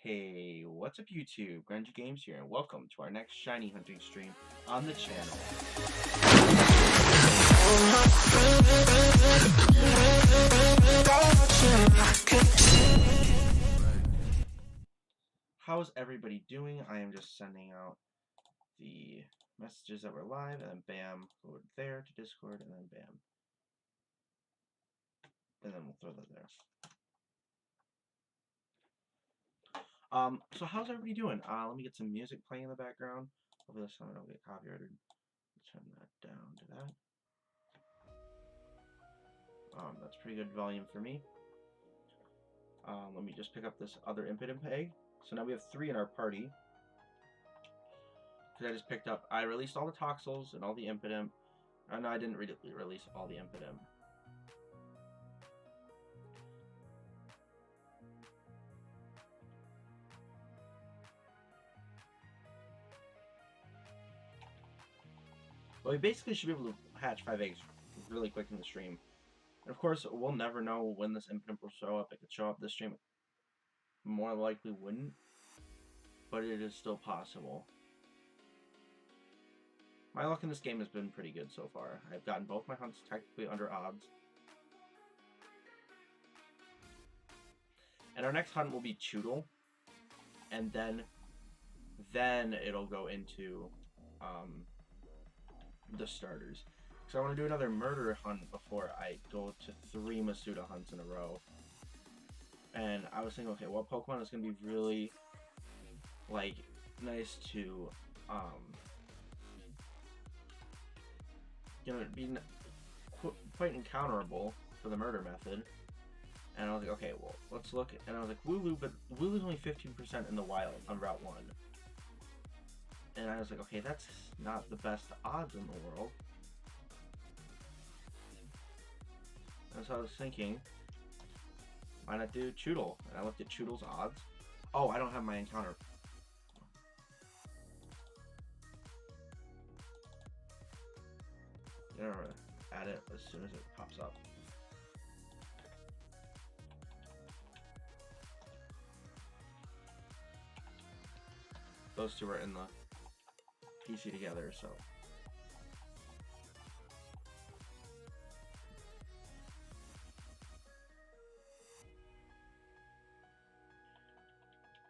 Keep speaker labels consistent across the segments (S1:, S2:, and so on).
S1: Hey, what's up YouTube? Grenji Games here, and welcome to our next shiny hunting stream on the channel. How's everybody doing? I am just sending out the messages that we're live, and then bam, go there to Discord, and then bam. And then we'll throw that there. So how's everybody doing? Let me get some music playing in the background. Hopefully this time I don't get copyrighted. Turn that down to that. That's pretty good volume for me. Let me just pick up this other IMPIDIMP egg. So now we have 3 in our party. Because I just picked up, I released all the Toxels and all the IMPIDIMP. No, I didn't release all the IMPIDIMP. Well, we basically should be able to hatch 5 eggs really quick in the stream. And of course, we'll never know when this IMPIDIMP will show up. It could show up this stream. More likely wouldn't. But it is still possible. My luck in this game has been pretty good so far. I've gotten both my hunts technically under odds. And our next hunt will be Choodle. And then it'll go into the starters. So I want to do another murder hunt before I go to 3 Masuda hunts in a row. And I was thinking, okay, what Pokemon is going to be really, like, nice to, be quite encounterable for the murder method. And I was like, okay, well, let's look. And I was like, Wooloo, but Wooloo's only 15% in the wild on Route 1. And I was like, okay, that's not the best odds in the world. And so I was thinking, why not do Choodle? And I looked at Choodle's odds. Oh, I don't have my encounter. I'm gonna add it as soon as it pops up. Those 2 are in the PC together, so.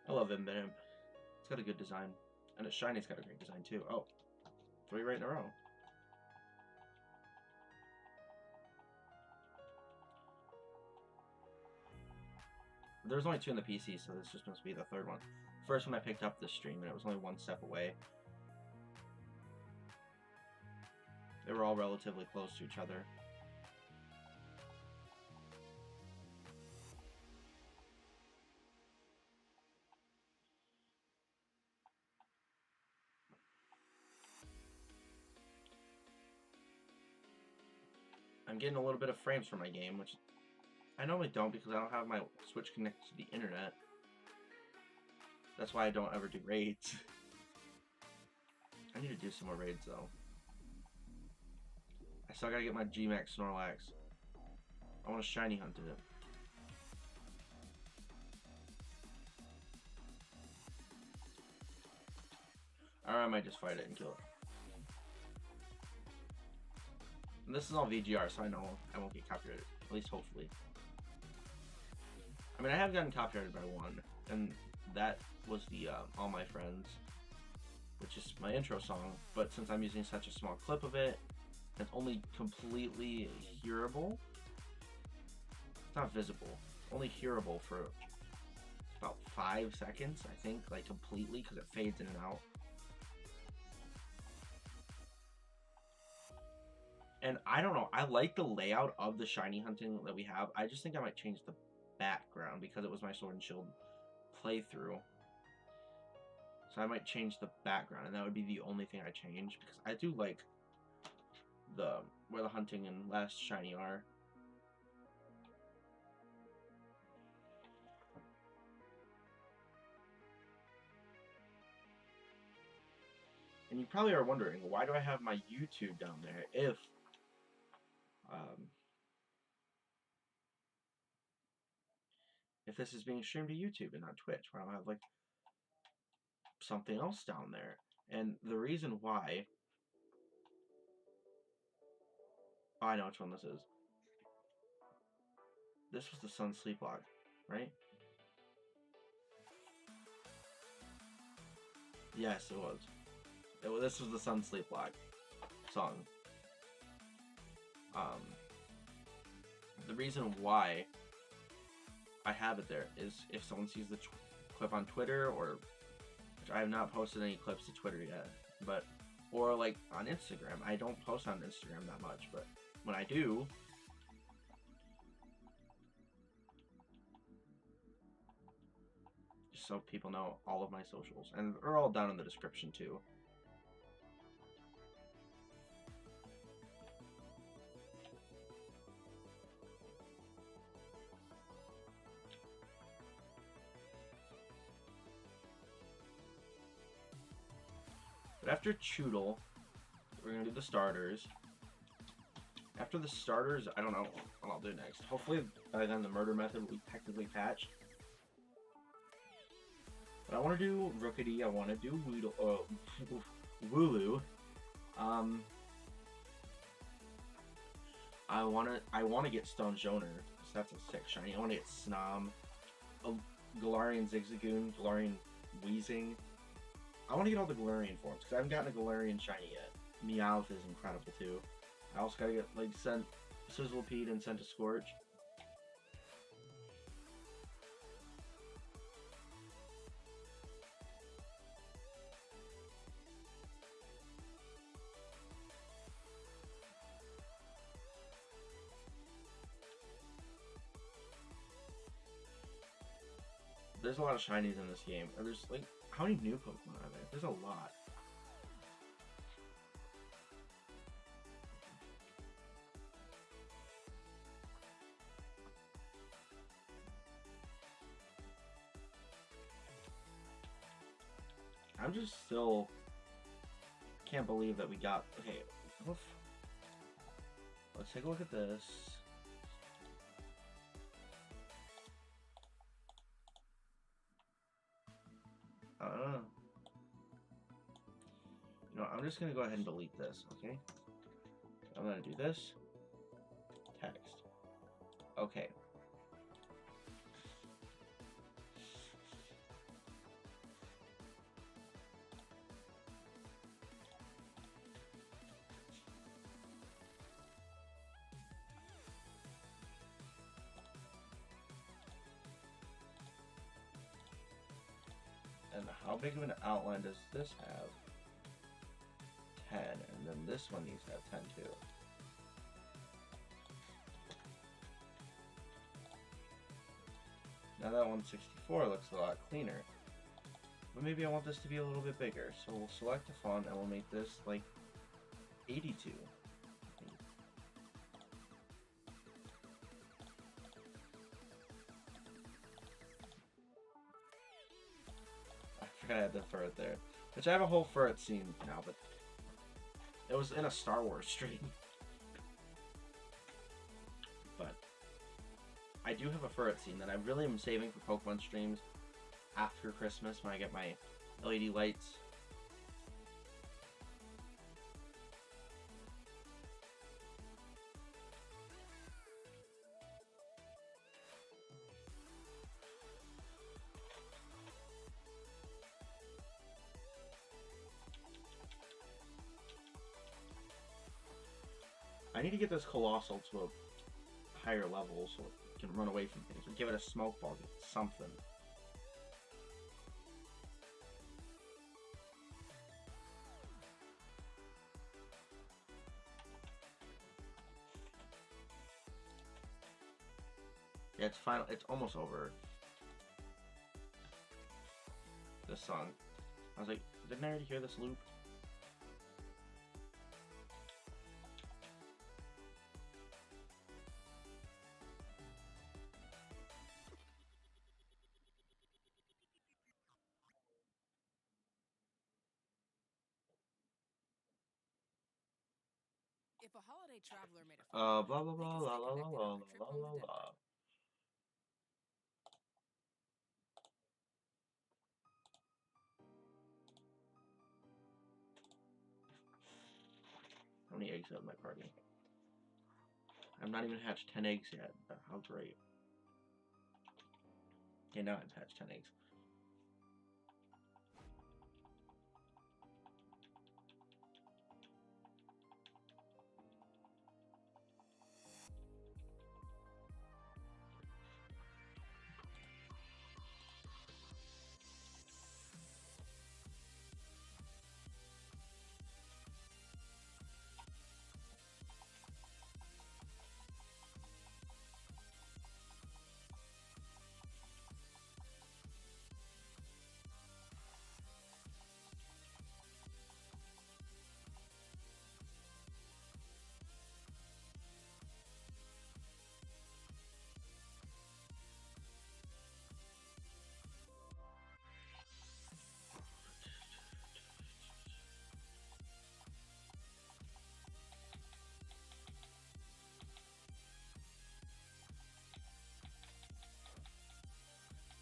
S1: I love IMPIDIMP. It's got a good design. And its shiny's got a great design too. Oh, 3 right in a row. There's only 2 in the PC, so this just must be the 3rd one. First one I picked up this stream, and it was only 1 step away. They were all relatively close to each other. I'm getting a little bit of frames for my game, which I normally don't because I don't have my Switch connected to the internet. That's why I don't ever do raids. I need to do some more raids though. I still gotta get my G-Max Snorlax. I want to shiny hunt it. Or I might just fight it and kill it. And this is all VGR, so I know I won't get copyrighted. At least hopefully. I mean, I have gotten copyrighted by 1, and that was the All My Friends, which is my intro song. But since I'm using such a small clip of it, it's only completely hearable. It's not visible. Only hearable for about 5 seconds, I think, like completely, because it fades in and out. And I don't know, I like the layout of the shiny hunting that we have. I just think I might change the background because it was my Sword and Shield playthrough. So I might change the background, and that would be the only thing I change, because I do like where the hunting and last shiny are. And you probably are wondering, why do I have my YouTube down there if this is being streamed to YouTube and not Twitch? Why don't I have like something else down there? And the reason why, oh, I know which one this is. This was the Sun Sleep Log, right? Yes, it was. This was the Sun Sleep Log song. The reason why I have it there is if someone sees the clip on Twitter, or which I have not posted any clips to Twitter yet, but or like on Instagram. I don't post on Instagram that much, but when I do, just so people know all of my socials, and they're all down in the description too. But after Choodle, we're gonna do the starters. After the starters, I don't know what I'll do next. Hopefully by then the murder method will be technically patched. But I want to do Rookity, I want to do Wooloo. I want to get Stone Joner, because that's a sick shiny. I want to get Snom, Galarian Zigzagoon, Galarian Weezing. I want to get all the Galarian forms, because I haven't gotten a Galarian shiny yet. Meowth is incredible too. I also gotta get like Sizzlepede and Scorch. There's a lot of shinies in this game. There's like, how many new Pokemon are there? There's a lot. I'm just still can't believe that we got. Okay, let's take a look at this. You know, I'm just gonna go ahead and delete this. Okay, I'm gonna do this. Text. Okay. And how big of an outline does this have? 10, and then this one needs to have 10 too. Now that 164 looks a lot cleaner. But maybe I want this to be a little bit bigger. So we'll select a font and we'll make this like 82. I forgot I had the ferret there. Which I have a whole ferret scene now, but it was in a Star Wars stream. But I do have a ferret scene that I really am saving for Pokemon streams after Christmas when I get my LED lights. I need to get this Colossal to a higher level so it can run away from things. Or give it a smoke ball, something. Yeah, it's final. It's almost over. This song. I was like, didn't I already hear this loop?
S2: If a holiday traveler made a
S1: Blah blah blah blah blah blah blah blah blah. 20 eggs out of my party. I've not even hatched 10 eggs yet. How great. Okay, now I've hatched 10 eggs.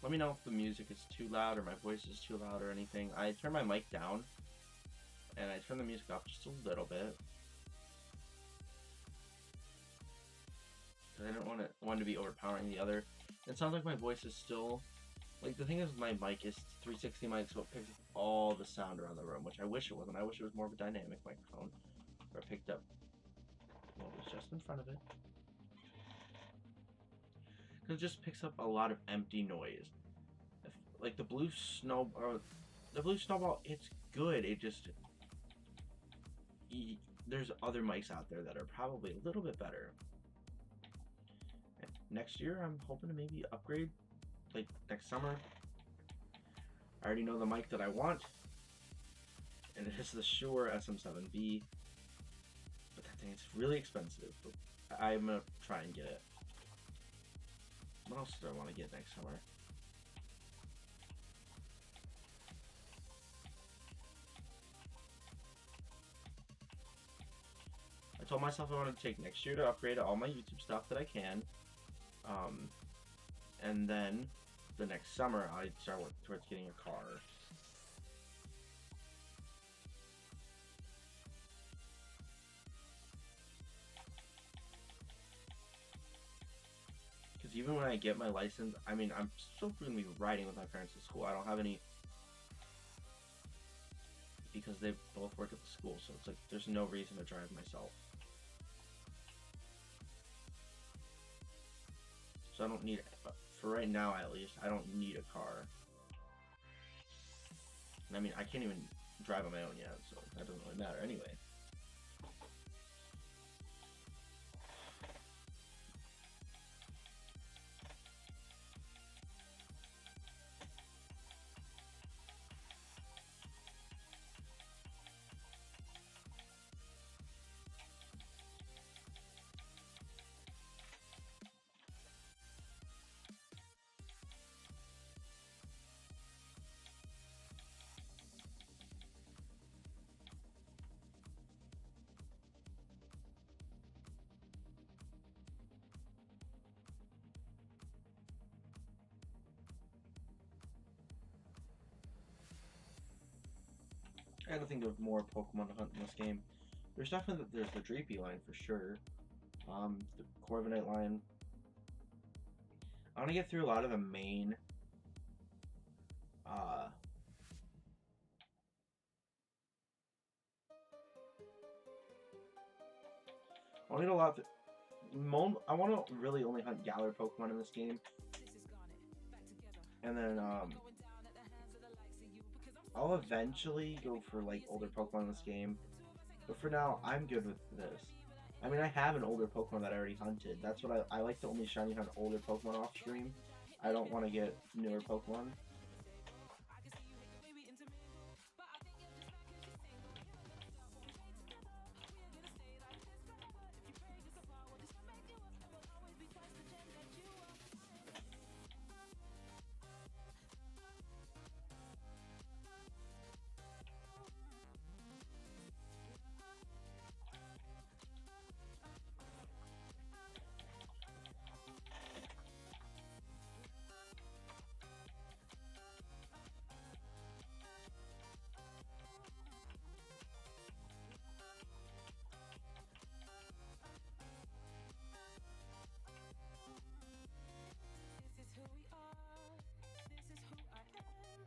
S1: Let me know if the music is too loud or my voice is too loud or anything. I turned my mic down and I turned the music up just a little bit. I didn't want one to be overpowering the other. It sounds like my voice is still, like, the thing is my mic is 360 mic, so it picks up all the sound around the room, which I wish it wasn't. I wish it was more of a dynamic microphone where it picked up what was just in front of it. It just picks up a lot of empty noise. Like the blue snowball, it's good. It just there's other mics out there that are probably a little bit better. And next year, I'm hoping to maybe upgrade. Like next summer, I already know the mic that I want, and it is the Shure SM7B. But that thing is really expensive. But I'm gonna try and get it. What else do I want to get next summer? I told myself I wanted to take next year to upgrade all my YouTube stuff that I can. And then the next summer I'd start working towards getting a car. Even when I get my license, I mean, I'm still going to be riding with my parents at school. I don't have any, because they both work at the school, so it's like there's no reason to drive myself. So I don't need, for right now at least, I don't need a car. And I mean, I can't even drive on my own yet, so that doesn't really matter anyway. I gotta think of more Pokemon to hunt in this game. There's the Dreepy line for sure. The Corviknight line. I want to get through a lot of the main. I want to get a lot. I want to really only hunt Galar Pokemon in this game. And then I'll eventually go for like older Pokemon in this game, but for now I'm good with this. I mean, I have an older Pokemon that I already hunted. That's what I like to only shiny hunt older Pokemon off stream. I don't want to get newer Pokemon.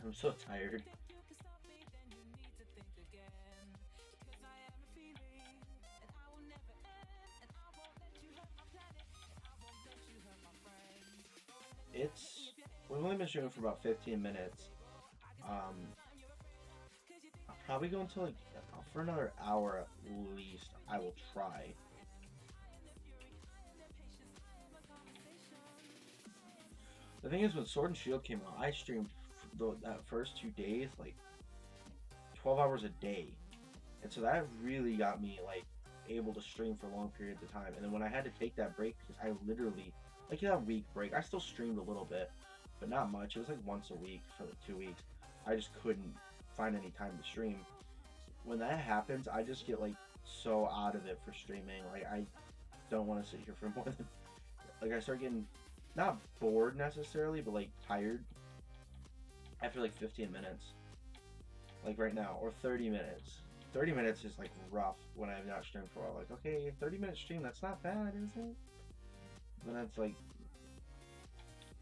S1: I'm so tired. We've only been streaming for about 15 minutes. I'll probably go until like for another hour at least. I will try. The thing is, when Sword and Shield came out, I streamed that first 2 days like 12 hours a day, and so that really got me like able to stream for long periods of time. And then when I had to take that break, because I literally like that week break, I still streamed a little bit, but not much. It was like once a week for like 2 weeks. I just couldn't find any time to stream. When that happens, I just get like so out of it for streaming. Like I don't want to sit here for more than like I start getting not bored necessarily, but like tired after like 15 minutes. Like right now, or 30 minutes. 30 minutes is like rough when I've not streamed for a while. Like, okay, 30-minute stream, that's not bad, is it? Then it's like,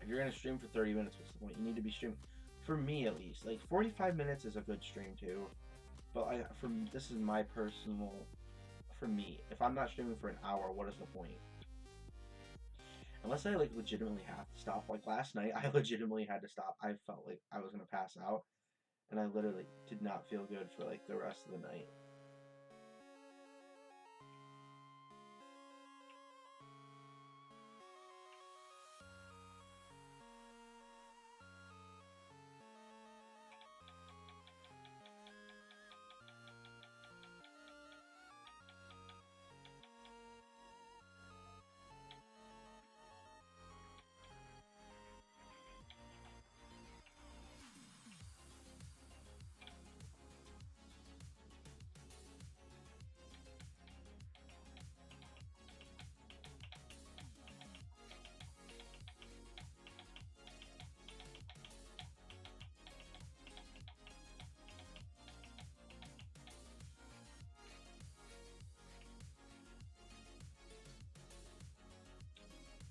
S1: if you're gonna stream for 30 minutes, what's the point? You need to be streaming. For me, at least, like 45 minutes is a good stream too. But this is my personal. For me, if I'm not streaming for an hour, what is the point? Unless I like legitimately have to stop. Like last night, I legitimately had to stop. I felt like I was gonna pass out, and I literally did not feel good for like the rest of the night.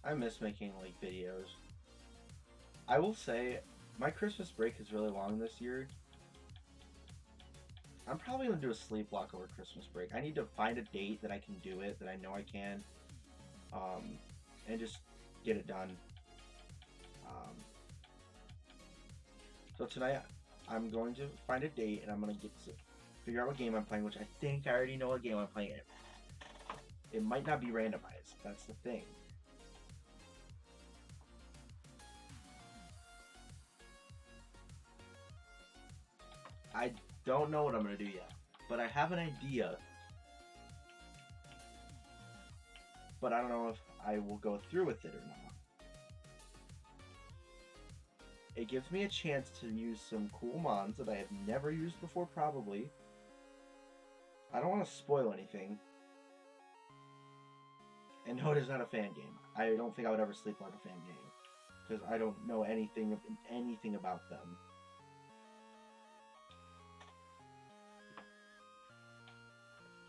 S1: I miss making like videos. I will say, my Christmas break is really long this year. I'm probably gonna do a sleep block over Christmas break. I need to find a date that I can do it, that I know I can, and just get it done. So tonight, I'm going to find a date, and I'm gonna figure out what game I'm playing, which I think I already know what game I'm playing. It might not be randomized. That's the thing. I don't know what I'm gonna do yet, but I have an idea. But I don't know if I will go through with it or not. It gives me a chance to use some cool mons that I have never used before, probably. I don't want to spoil anything. And no, it is not a fan game. I don't think I would ever sleep on a fan game, because I don't know anything about them.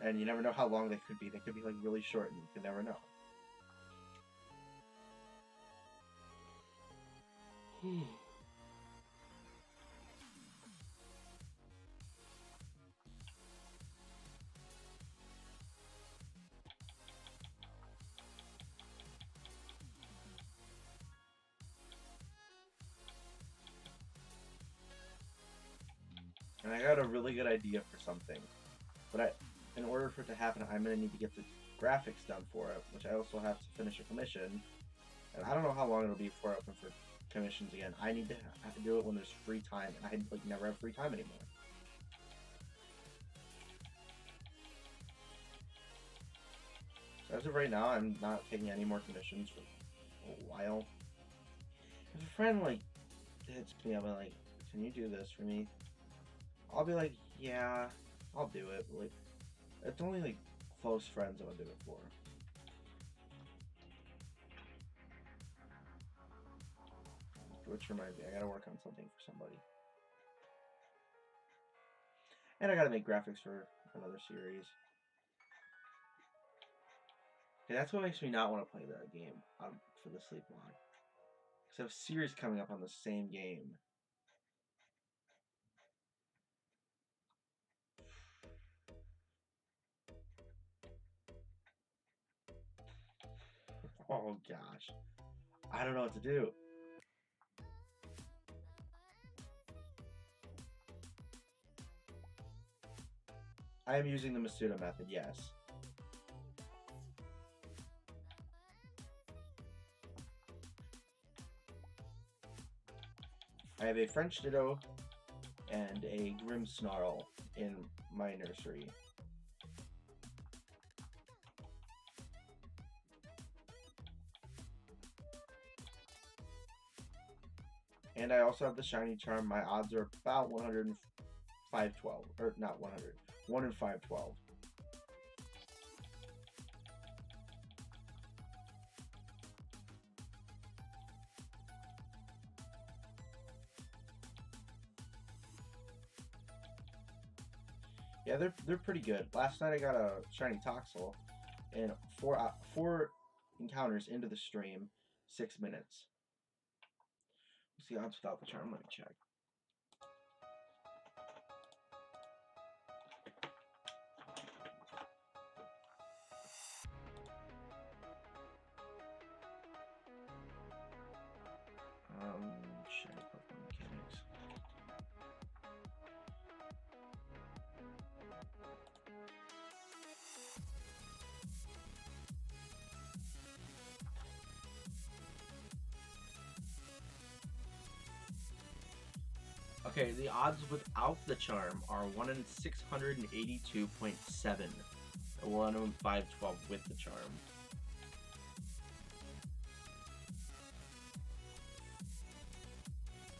S1: And you never know how long they could be. They could be like really short, and you could never know. And I got a really good idea for something, but in order for it to happen, I'm gonna need to get the graphics done for it, which I also have to finish a commission. And I don't know how long it'll be before I open for commissions again. I need to have to do it when there's free time, and I like never have free time anymore. So as of right now, I'm not taking any more commissions for a while. If a friend like hits me up and like, "Can you do this for me?" I'll be like, "Yeah, I'll do it." But, like, it's only like close friends I'll do it for. Which reminds me, I gotta work on something for somebody. And I gotta make graphics for another series. Okay, that's what makes me not want to play that game for the sleep log. Because I have a series coming up on the same game. Oh gosh. I don't know what to do. I am using the Masuda method, yes. I have a French Ditto and a Grimmsnarl in my nursery. And I also have the Shiny Charm. My odds are about 105-12. Or not 100. 1 in 512. Yeah, they're pretty good. Last night I got a Shiny Toxel, and four encounters into the stream, 6 minutes. What's the odds without the charm? Let me check. Shiny Pokemon mechanics. Okay, the odds without the charm are 1 in 682.7. 1 in 512 with the charm.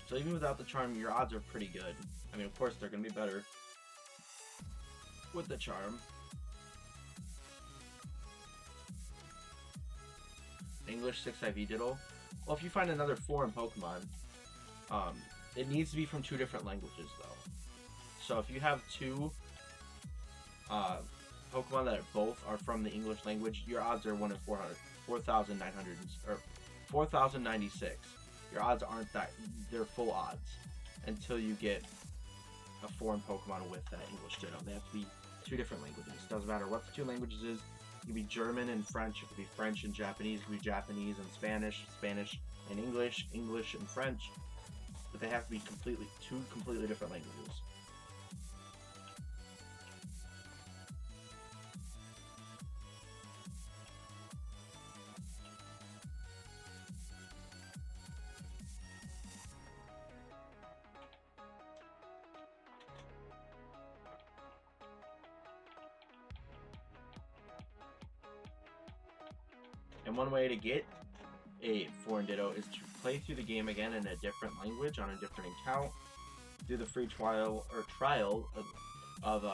S1: So even without the charm, your odds are pretty good. I mean, of course, they're going to be better with the charm. English 6 IV Diddle. Well, if you find another foreign Pokemon, it needs to be from 2 different languages, though. So if you have 2 Pokemon that both are from the English language, your odds are 1 in 4,900 or 4,096. Your odds aren't that, they're full odds until you get a foreign Pokemon with that English Ditto. They have to be 2 different languages. Doesn't matter what the 2 languages is. It could be German and French. It could be French and Japanese. It could be Japanese and Spanish, Spanish and English, English and French. But they have to be 2 completely different languages. And one way to get a foreign Ditto is to play through the game again in a different language on a different account. Do the free trial of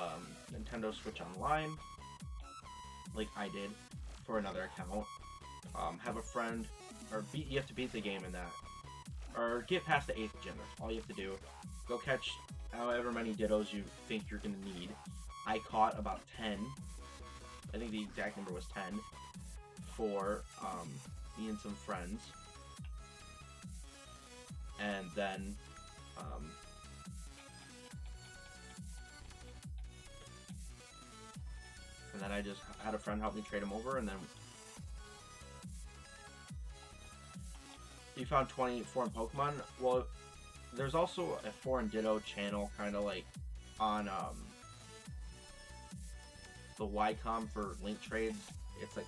S1: Nintendo Switch Online, like I did for another account. Have a friend, or you have to beat the game in that, or get past the 8th gym. That's all you have to do. Go catch however many Dittos you think you're gonna need. I caught about 10. I think the exact number was 10 for me and some friends. And then I just had a friend help me trade them over, and then you found 20 foreign Pokemon. Well, there's also a foreign Ditto channel, kind of like on the Ycom for link trades. It's like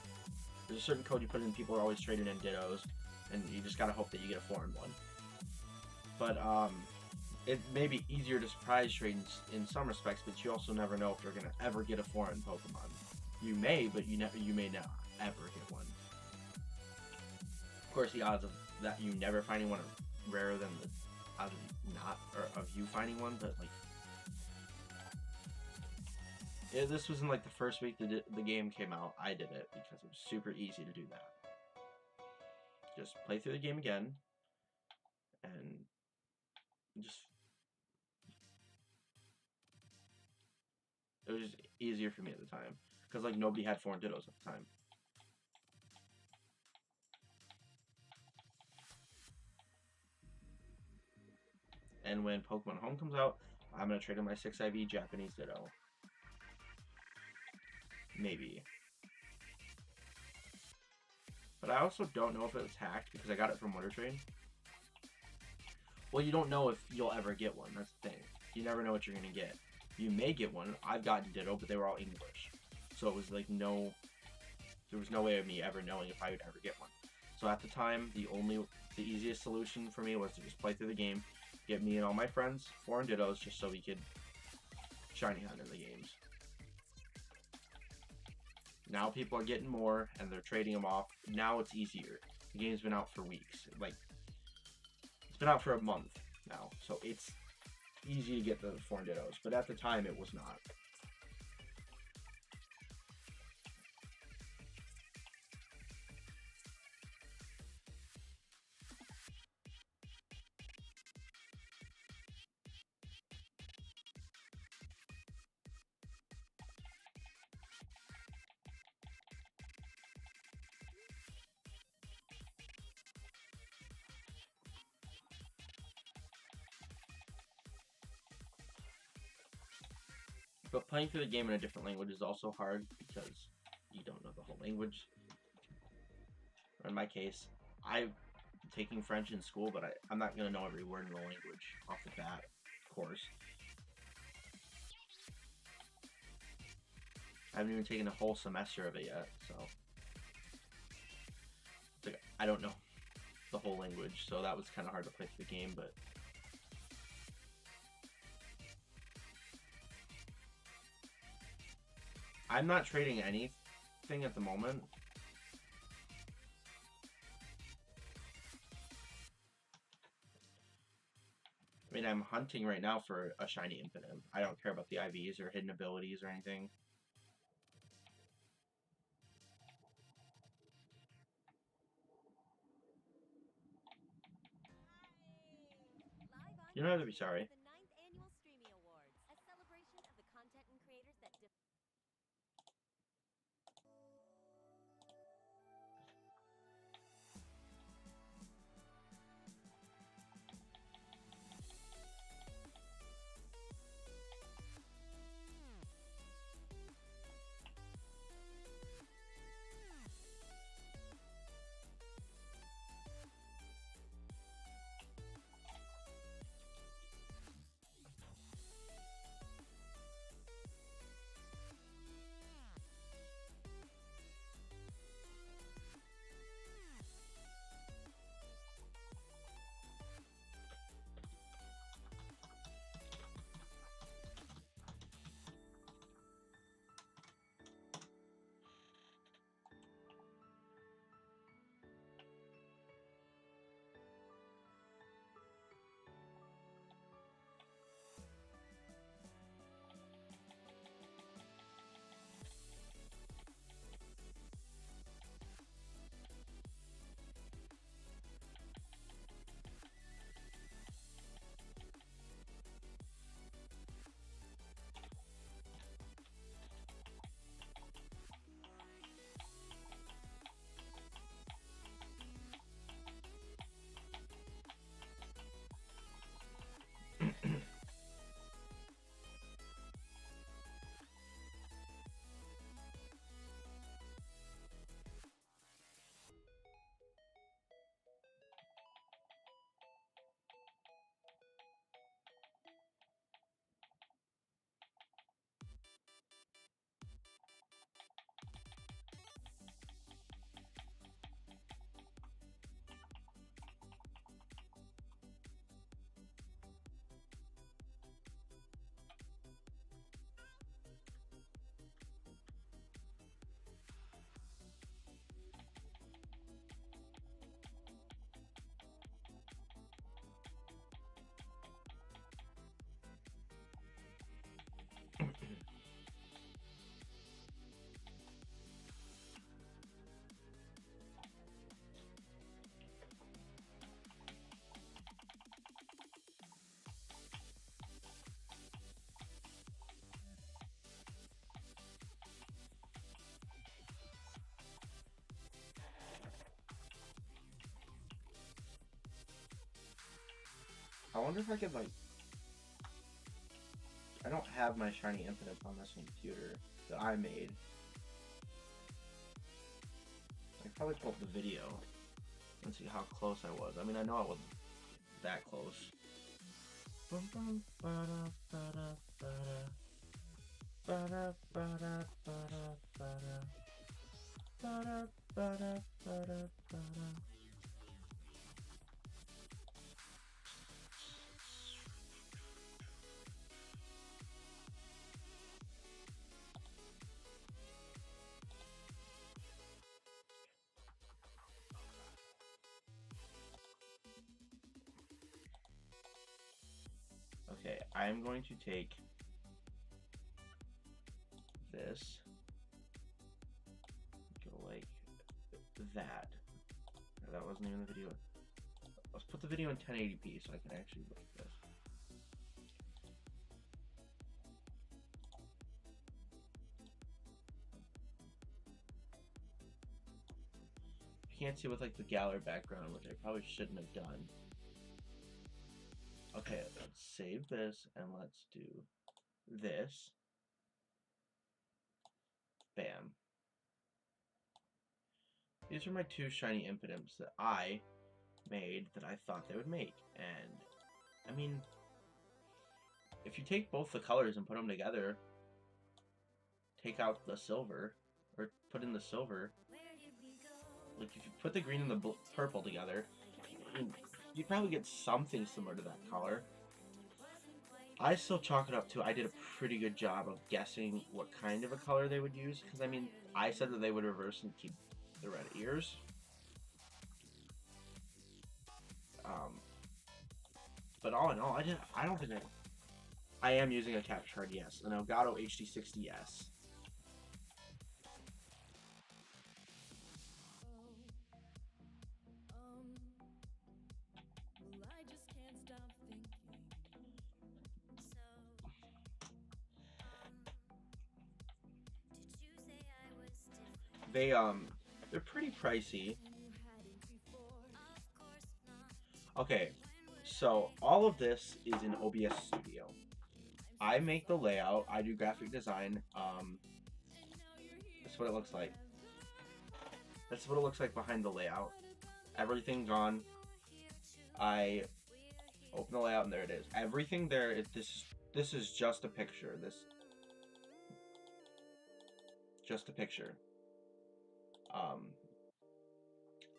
S1: there's a certain code you put in, people are always trading in Dittos, and you just gotta hope that you get a foreign one. But it may be easier to surprise trade in some respects, but you also never know if you're gonna ever get a foreign Pokemon. You may, but you may not ever get one. Of course, the odds of that you never finding one are rarer than the odds of you finding one. But like, this was in like the first week the game came out. I did it because it was super easy to do that. Just play through the game again, and just it was just easier for me at the time because like nobody had foreign Dittos at the time. And when Pokemon Home comes out, I'm gonna trade in my 6 IV Japanese Ditto. Maybe. But I also don't know if it was hacked because I got it from Wonder Trade. Well, you don't know if you'll ever get one. That's the thing. You never know what you're going to get. You may get one. I've gotten Ditto, but they were all English. So it was like there was no way of me ever knowing if I would ever get one. So at the time, the easiest solution for me was to just play through the game, get me and all my friends foreign Dittos just so we could shiny hunt in the games. Now people are getting more and they're trading them off. Now it's easier. The game's been out for weeks. Like, it's been out for a month now, so it's easy to get the foreign Dittos, but at the time it was not. But playing through the game in a different language is also hard because you don't know the whole language. Or in my case, I'm taking French in school, but I'm not going to know every word in the language off the bat, of course. I haven't even taken a whole semester of it yet, so it's like, I don't know the whole language, so that was kind of hard to play through the game, but I'm not trading anything at the moment. I mean, I'm hunting right now for a shiny IMPIDIMP. I don't care about the IVs or hidden abilities or anything. You don't have to be sorry. I wonder if I could, like... I don't have my shiny IMPIDIMP on this computer that I made. could probably pull up the video and see how close I was. I mean, I know I wasn't that close. Okay, I'm going to take this, go like that. No, that wasn't even the video. Let's put the video in 1080p so I can actually look at this. You can't see with like the gallery background, which I probably shouldn't have done. Okay, let's save this and let's do this. Bam. These are my two shiny IMPIDIMPs that I made that I thought they would make. And, I mean, if you take both the colors and put them together, take out the silver, or put in the silver, like if you put the green and the purple together, I mean, you'd probably get something similar to that color. I still chalk it up to I did a pretty good job of guessing what kind of a color they would use, because I mean, I said that they would reverse and keep the red ears. But all in all, I don't think I am using a capture card, yes, an Elgato HD60S. They're pretty pricey. Okay, so all of this is in OBS Studio. I make the layout, I do graphic design. That's what it looks like. That's what it looks like behind the layout. Everything gone. I open the layout and there it is. Everything there is this is just a picture. Just a picture.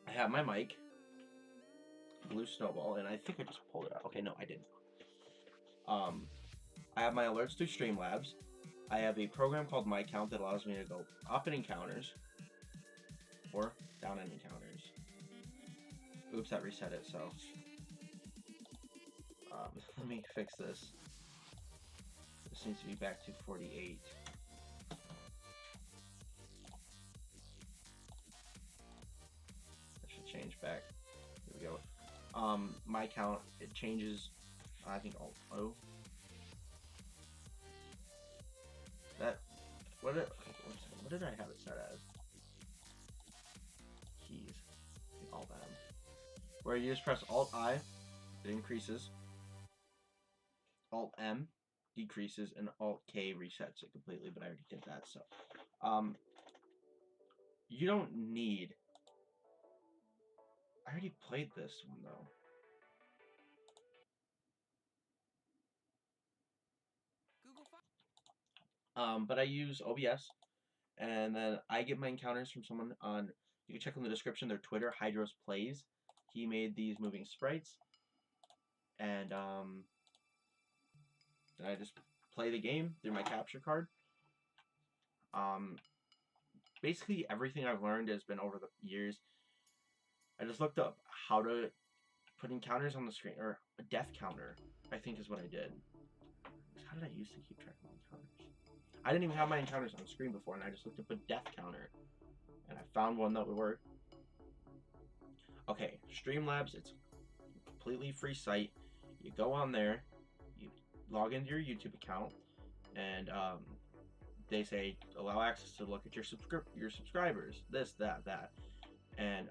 S1: I have my mic, Blue Snowball, and I think I just pulled it out. Okay, no, I didn't. I have my alerts through Streamlabs. I have a program called My Count that allows me to go up in encounters or down in encounters. Oops, that reset it. So let me fix this. This needs to be back to 48. Change back. Here we go. My count, it changes. I think Alt-O. That what did I have it set as? Keys. Alt-M. Where you just press Alt-I, it increases. Alt-M decreases, and Alt-K resets it completely. But I already did that, so you don't need. I already played this one though. But I use OBS, and then I get my encounters from someone on. You can check in the description their Twitter, Hydros Plays. He made these moving sprites, and I just play the game through my capture card. Basically everything I've learned has been over the years. I just looked up how to put encounters on the screen, or a death counter, I think is what I did. How did I used to keep track of encounters? I didn't even have my encounters on the screen before, and I just looked up a death counter, and I found one that would work. Okay, Streamlabs, it's a completely free site. You go on there, you log into your YouTube account, and they say allow access to look at your subscribers, this, that, and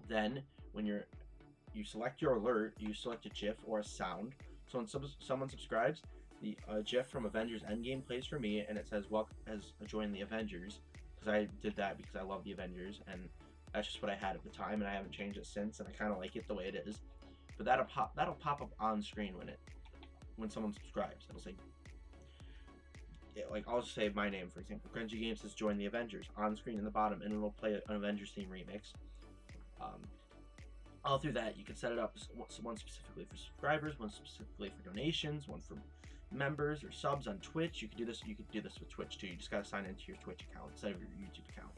S1: then when you select your alert, you select a GIF or a sound. So when someone subscribes, the GIF from Avengers Endgame plays for me, and it says "Welcome has joined the Avengers," because I did that because I love the Avengers, and that's just what I had at the time, and I haven't changed it since, and I kind of like it the way it is. But that'll pop up on screen when someone subscribes. It'll say, like, I'll just say my name, for example. Grenji Games has joined the Avengers on screen in the bottom, and it'll play an Avengers theme remix. All through that, you can set it up one specifically for subscribers, one specifically for donations, one for members or subs on Twitch. You can do this. You can do this with Twitch too. You just gotta sign into your Twitch account instead of your YouTube account.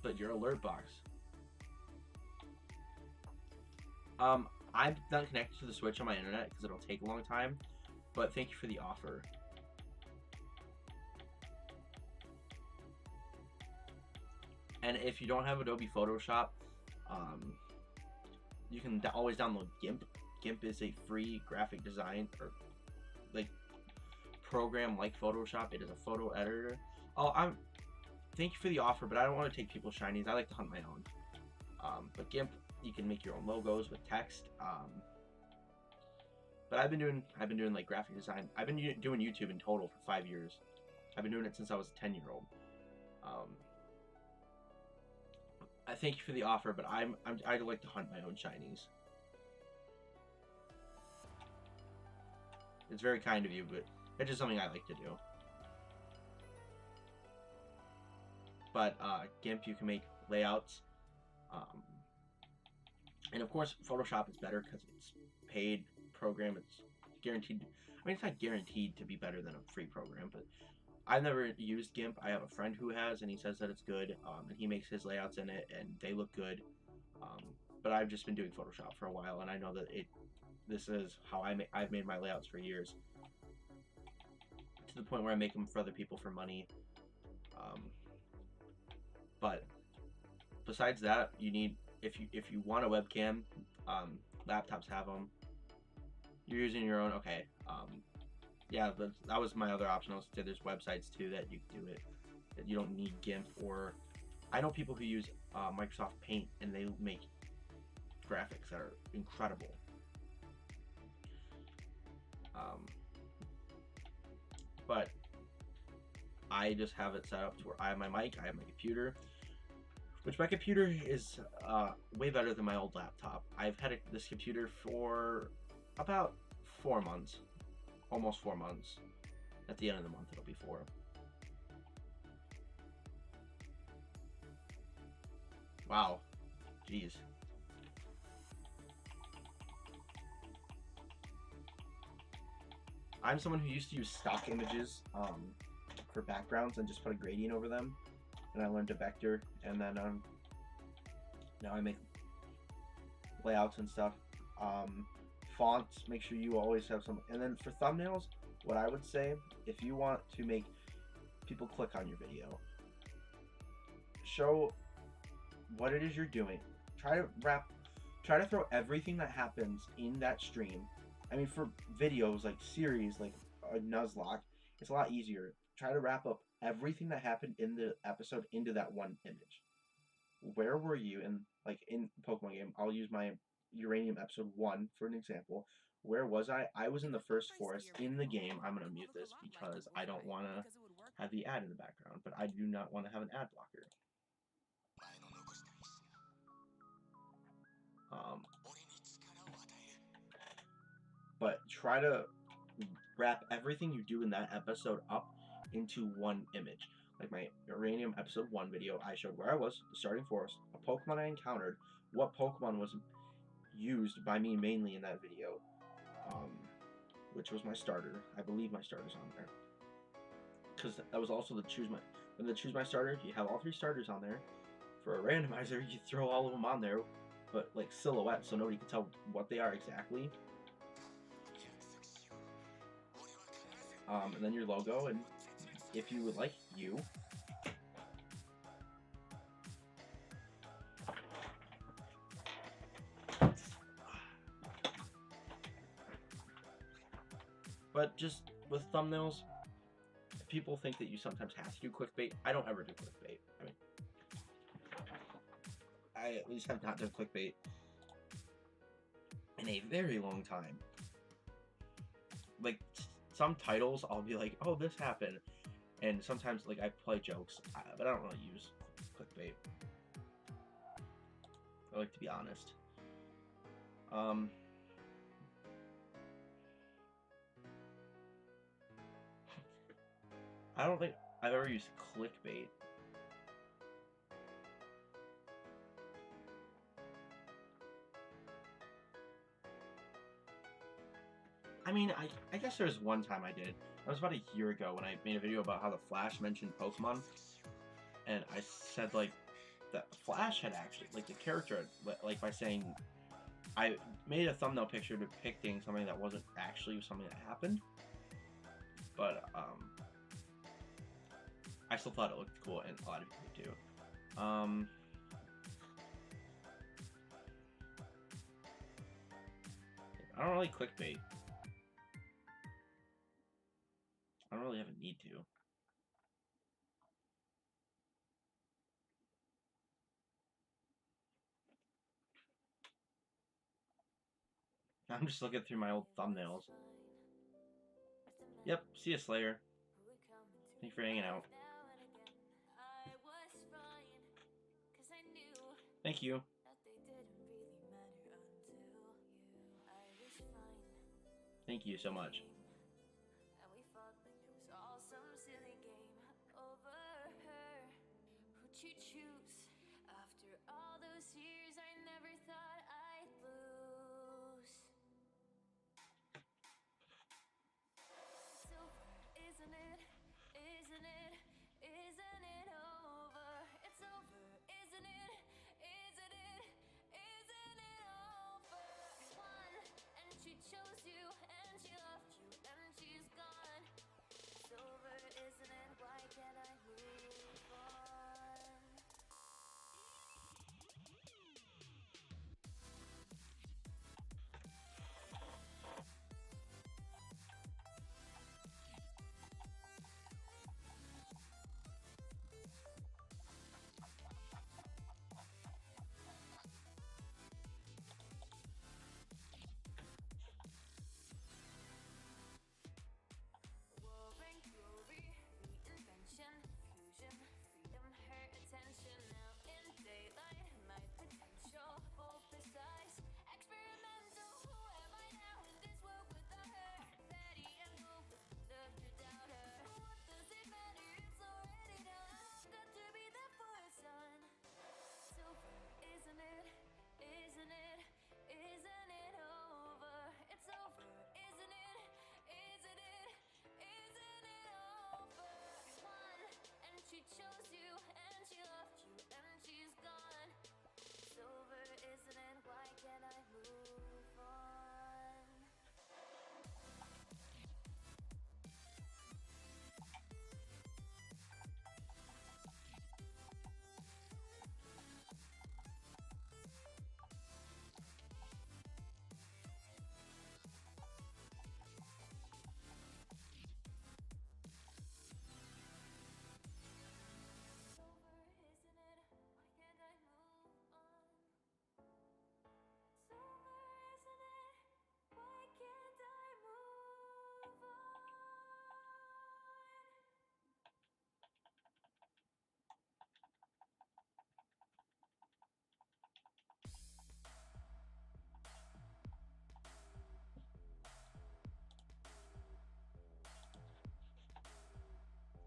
S1: But your alert box. I'm not connected to the Switch on my internet because it'll take a long time. But thank you for the offer. And if you don't have Adobe Photoshop, you can always download GIMP. GIMP is a free graphic design or like program like Photoshop. It is a photo editor. Thank you for the offer, but I don't want to take people's shinies. I like to hunt my own. But GIMP, you can make your own logos with text. But I've been doing like graphic design. I've been doing YouTube in total for 5 years. I've been doing it since I was a 10-year-old. I thank you for the offer, but I like to hunt my own shinies. It's very kind of you, but it's just something I like to do. But GIMP, you can make layouts, and of course Photoshop is better because it's a paid program. It's guaranteed. I mean, it's not guaranteed to be better than a free program, but I've never used GIMP. I have a friend who has, and he says that it's good, and he makes his layouts in it, and they look good. But I've just been doing Photoshop for a while, and I know that this is how I've made my layouts for years, to the point where I make them for other people for money. But besides that, you need, if you want a webcam, laptops have them. You're using your own, okay. Yeah, that was my other option. I was say there's websites too that you can do it. That you don't need GIMP, or I know people who use Microsoft Paint and they make graphics that are incredible. But I just have it set up to where I have my mic, I have my computer, which my computer is way better than my old laptop. I've had this computer for about 4 months. Almost 4 months. At the end of the month, it'll be 4. Wow. Jeez. I'm someone who used to use stock images for backgrounds and just put a gradient over them. And I learned to vector, and then now I make layouts and stuff. Fonts, make sure you always have some. And then for thumbnails, what I would say, if you want to make people click on your video, show what it is you're doing. Try to throw everything that happens in that stream. I mean, for videos like series, like a Nuzlocke, it's a lot easier. Try to wrap up everything that happened in the episode into that one image. Where were you in Pokemon game? I'll use my Uranium episode 1 for an example. Where was I? I was in the first forest in the game. I'm going to mute this because I don't want to have the ad in the background, but I do not want to have an ad blocker. But try to wrap everything you do in that episode up into one image. Like my Uranium episode 1 video, I showed where I was, the starting forest, a Pokemon I encountered, what Pokemon was used by me mainly in that video, which was my starter. I believe my starter's on there, because that was also the choose my starter. You have all 3 starters on there. For a randomizer, you throw all of them on there, but like silhouette, so nobody can tell what they are exactly. And then your logo, and if you would like, you. But just with thumbnails, people think that you sometimes have to do clickbait. I don't ever do clickbait. I mean, I at least have not done clickbait in a very long time. Like, some titles, I'll be like, oh, this happened. And sometimes, like, I play jokes, but I don't really use clickbait. I like to be honest. I don't think I've ever used clickbait. I mean, I guess there was one time I did. That was about a year ago when I made a video about how the Flash mentioned Pokemon, and I said like that Flash had actually, like, the character, like, by saying, I made a thumbnail picture depicting something that wasn't actually something that happened, but I still thought it looked cool, and a lot of people did too. I don't really clickbait. I don't really have a need to. I'm just looking through my old thumbnails. Yep, see ya, Slayer. Thank you for hanging out. Thank you. Thank you so much.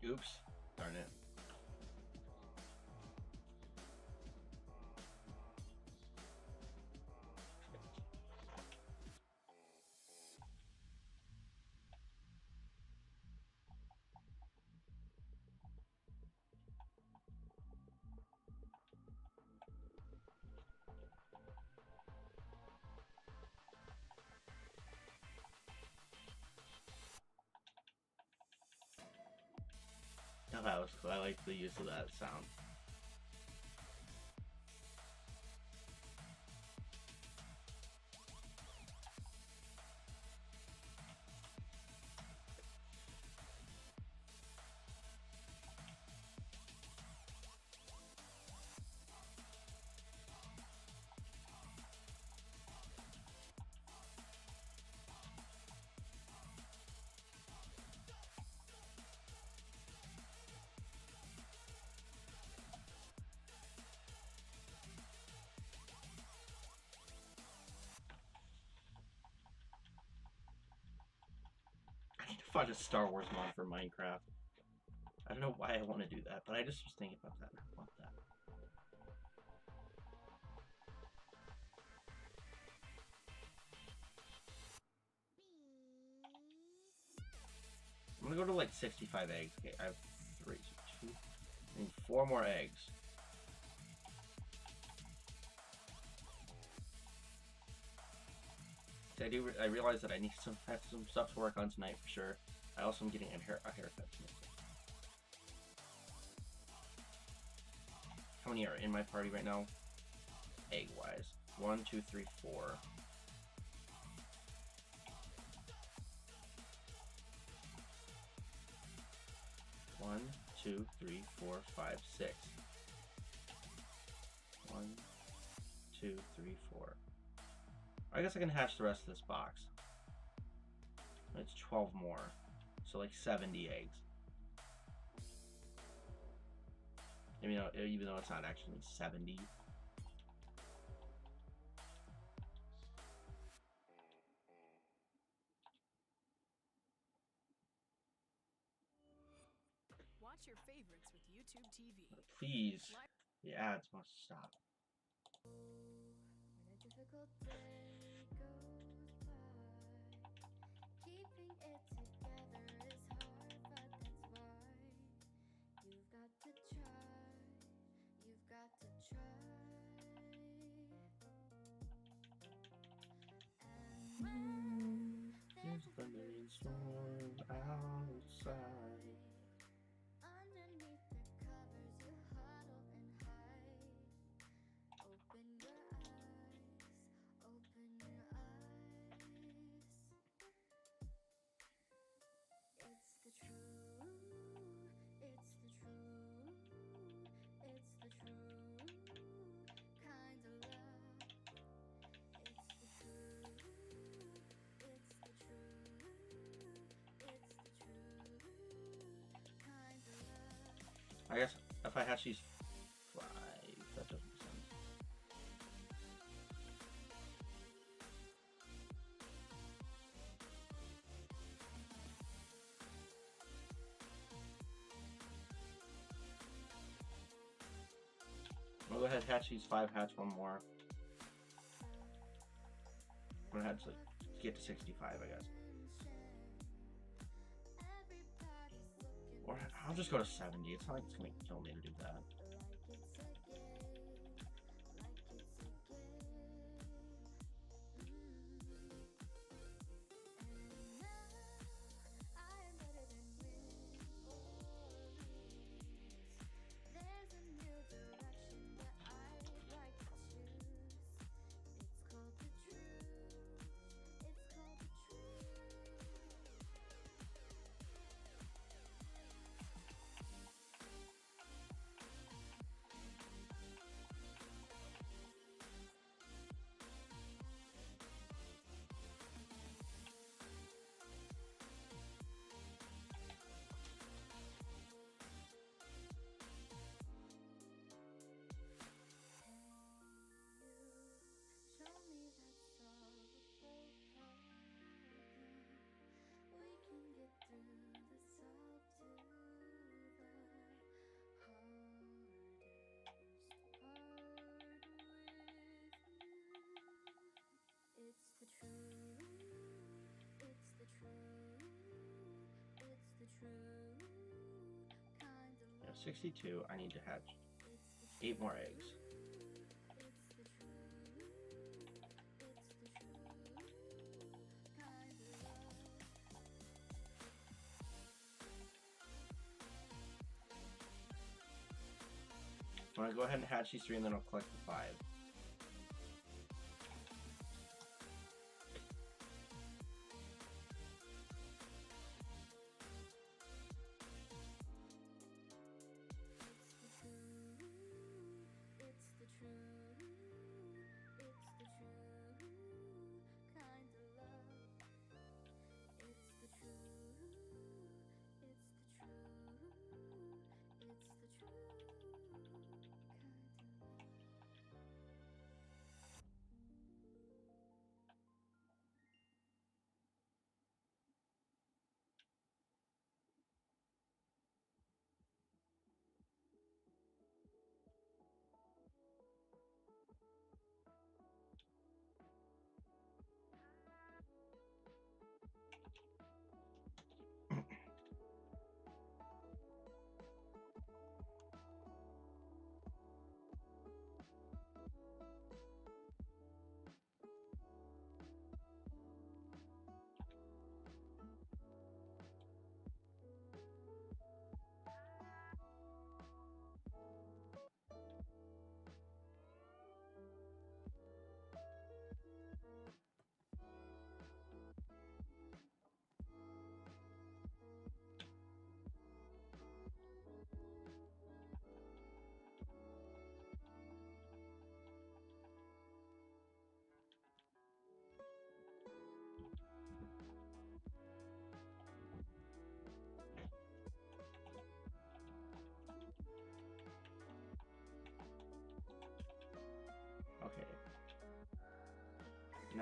S1: Oops. Darn it. Oh, that was cool. I like the use of that sound. find a Star Wars mod for Minecraft. I don't know why I want to do that, but I just was thinking about that. I want that. I'm gonna go to like 65 eggs. Okay, I have 3, 2, I need 4 more eggs. I realize that I need have some stuff to work on tonight for sure. I also am getting a haircut tonight. How many are in my party right now? Egg-wise. 1, 2, 3, 4. One, 2, 3, 4, 5, 6. 1, 2, 3, 4. I guess I can hatch the rest of this box. It's 12 more. So like 70 eggs. Even though it's not actually 70.
S2: Watch your favorites with YouTube TV.
S1: Please. The ads must stop.
S3: When a difficult day goes by, keeping it together is hard, but that's why you've got to try. You've got to try. And when there's a thundering storm outside, underneath the covers you huddle and hide. Open your eyes, open your eyes. It's the truth, it's the truth, it's the true kind of love. It's the truth, it's the truth, it's the true kind of love.
S1: I guess if I hatch these 5, that doesn't make sense. I'll go ahead and hatch these 5, hatch 1 more. I'm gonna hatch like get to 65, I guess. Or I'll just go to 70. It's not like it's gonna kill me to do that. Yeah, 62. I need to hatch 8 more eggs. I'm gonna go ahead and hatch these 3 and then I'll collect the 5.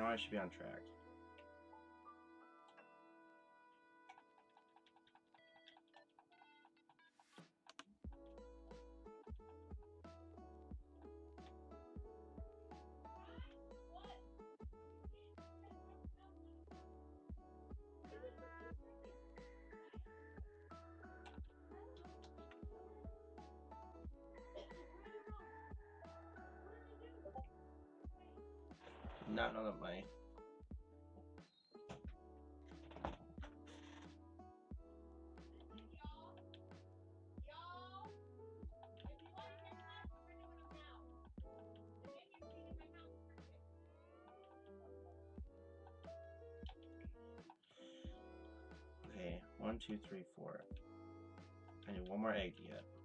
S1: Now I should be on track. Not know that my okay, 1, 2, 3, 4. I need one more egg to get.